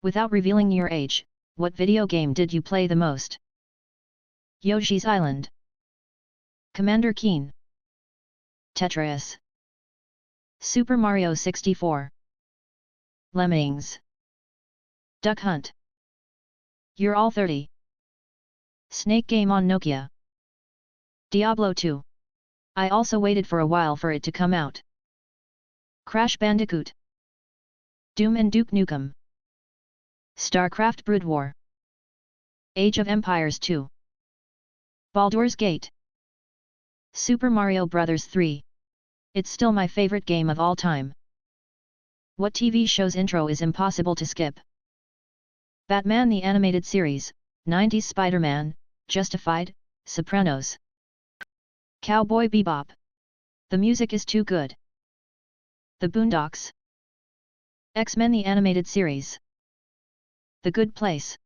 Without revealing your age, what video game did you play the most? Yoshi's Island, Commander Keen, Tetris, Super Mario 64, Lemmings, Duck Hunt. You're all 30. Snake Game on Nokia, Diablo 2. I also waited for a while for it to come out. Crash Bandicoot, Doom and Duke Nukem, StarCraft Brood War, Age of Empires 2, Baldur's Gate, Super Mario Bros. 3. It's still my favorite game of all time. What TV show's intro is impossible to skip? Batman the Animated Series, 90s Spider-Man, Justified, Sopranos, Cowboy Bebop. The music is too good. The Boondocks, X-Men the Animated Series, The Good Place.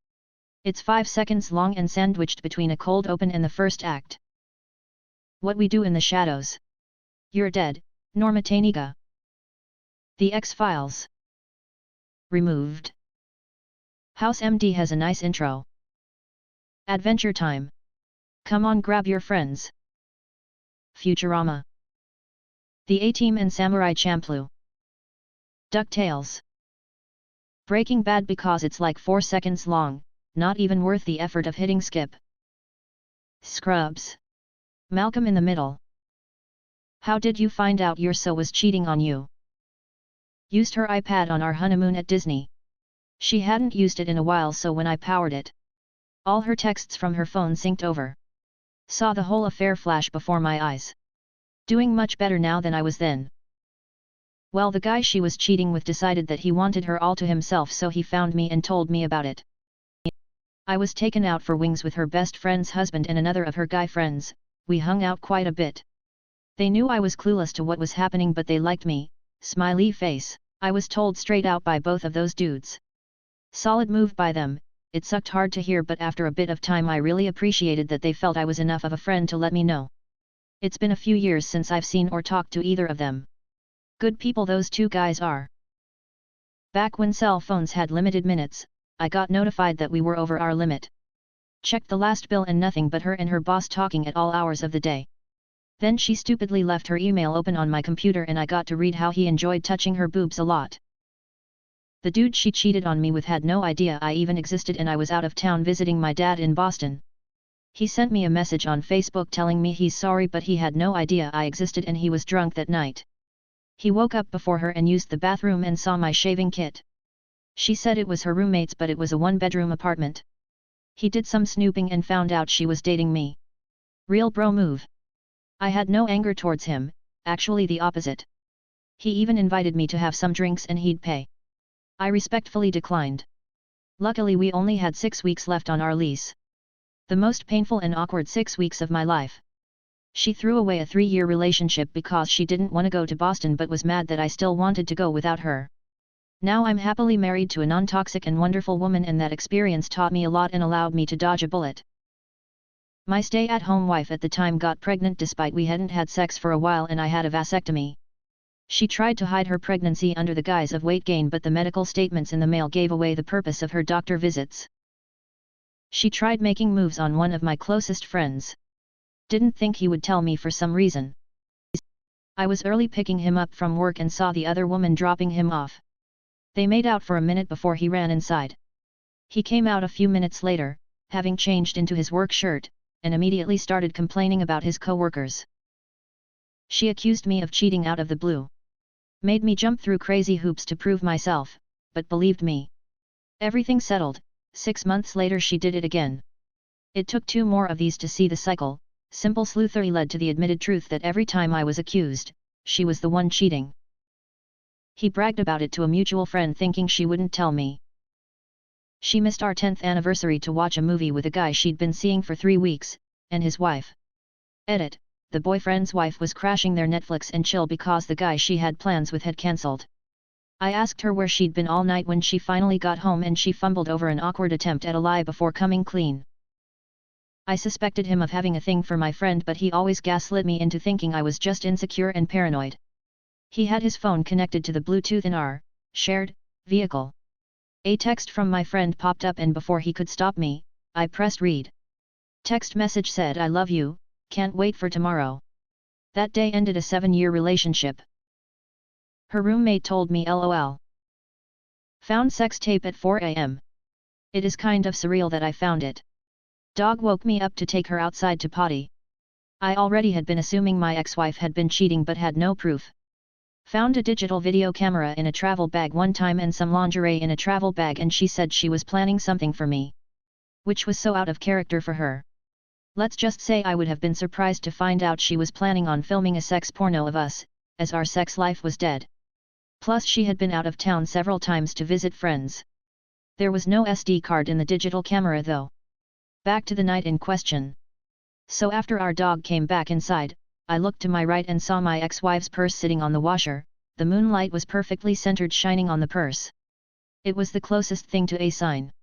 It's 5 seconds long and sandwiched between a cold open and the first act. What We Do in the Shadows. You're Dead, Norma Tanega. The X-Files. Removed. House MD has a nice intro. Adventure Time. Come on, grab your friends. Futurama. The A-Team and Samurai Champloo. DuckTales. Breaking Bad because it's like 4 seconds long, not even worth the effort of hitting skip. Scrubs. Malcolm in the Middle. How did you find out your so was cheating on you? Used her iPad on our honeymoon at Disney. She hadn't used it in a while, so when I powered it, all her texts from her phone synced over. Saw the whole affair flash before my eyes. Doing much better now than I was then. Well, the guy she was cheating with decided that he wanted her all to himself, so he found me and told me about it. I was taken out for wings with her best friend's husband and another of her guy friends. We hung out quite a bit. They knew I was clueless to what was happening, but they liked me. Smiley face. I was told straight out by both of those dudes. Solid move by them. It sucked hard to hear, but after a bit of time I really appreciated that they felt I was enough of a friend to let me know. It's been a few years since I've seen or talked to either of them. Good people those two guys are. Back when cell phones had limited minutes, I got notified that we were over our limit. Checked the last bill and nothing but her and her boss talking at all hours of the day. Then she stupidly left her email open on my computer and I got to read how he enjoyed touching her boobs a lot. The dude she cheated on me with had no idea I even existed and I was out of town visiting my dad in Boston. He sent me a message on Facebook telling me he's sorry, but he had no idea I existed and he was drunk that night. He woke up before her and used the bathroom and saw my shaving kit. She said it was her roommate's, but it was a one-bedroom apartment. He did some snooping and found out she was dating me. Real bro move. I had no anger towards him, actually the opposite. He even invited me to have some drinks and he'd pay. I respectfully declined. Luckily we only had 6 weeks left on our lease. The most painful and awkward 6 weeks of my life. She threw away a 3-year relationship because she didn't want to go to Boston but was mad that I still wanted to go without her. Now I'm happily married to a non-toxic and wonderful woman, and that experience taught me a lot and allowed me to dodge a bullet. My stay-at-home wife at the time got pregnant despite we hadn't had sex for a while and I had a vasectomy. She tried to hide her pregnancy under the guise of weight gain, but the medical statements in the mail gave away the purpose of her doctor visits. She tried making moves on one of my closest friends. Didn't think he would tell me for some reason. I was early picking him up from work and saw the other woman dropping him off. They made out for a minute before he ran inside. He came out a few minutes later, having changed into his work shirt, and immediately started complaining about his co-workers. She accused me of cheating out of the blue. Made me jump through crazy hoops to prove myself, but believed me. Everything settled. 6 months later she did it again. It took 2 more of these to see the cycle. Simple sleuthery led to the admitted truth that every time I was accused, she was the one cheating. He bragged about it to a mutual friend thinking she wouldn't tell me. She missed our 10th anniversary to watch a movie with a guy she'd been seeing for 3 weeks, and his wife. Edit, the boyfriend's wife was crashing their Netflix and chill because the guy she had plans with had cancelled. I asked her where she'd been all night when she finally got home, and she fumbled over an awkward attempt at a lie before coming clean. I suspected him of having a thing for my friend, but he always gaslit me into thinking I was just insecure and paranoid. He had his phone connected to the Bluetooth in our shared vehicle. A text from my friend popped up and before he could stop me, I pressed read. Text message said I love you, can't wait for tomorrow. That day ended a 7-year relationship. Her roommate told me LOL. Found sex tape at 4 am. It is kind of surreal that I found it. Dog woke me up to take her outside to potty. I already had been assuming my ex-wife had been cheating but had no proof. Found a digital video camera in a travel bag one time and some lingerie in a travel bag and she said she was planning something for me. Which was so out of character for her. Let's just say I would have been surprised to find out she was planning on filming a sex porno of us, as our sex life was dead. Plus she had been out of town several times to visit friends. There was no SD card in the digital camera though. Back to the night in question. So after our dog came back inside, I looked to my right and saw my ex-wife's purse sitting on the washer. The moonlight was perfectly centered shining on the purse. It was the closest thing to a sign.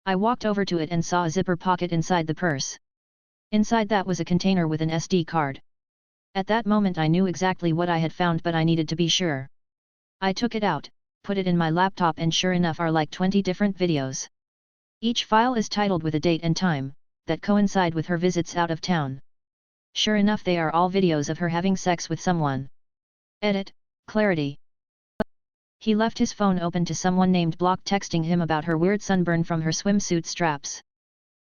I walked over to it and saw a zipper pocket inside the purse. Inside that was a container with an SD card. At that moment I knew exactly what I had found but I needed to be sure. I took it out, put it in my laptop and sure enough are like 20 different videos. Each file is titled with a date and time, that coincide with her visits out of town. Sure enough they are all videos of her having sex with someone. Edit, clarity. He left his phone open to someone named Block texting him about her weird sunburn from her swimsuit straps.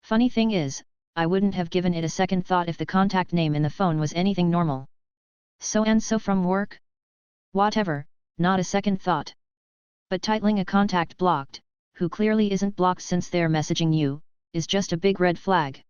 Funny thing is, I wouldn't have given it a second thought if the contact name in the phone was anything normal. So and so from work? Whatever, not a second thought. But titling a contact blocked, who clearly isn't blocked since they're messaging you, is just a big red flag.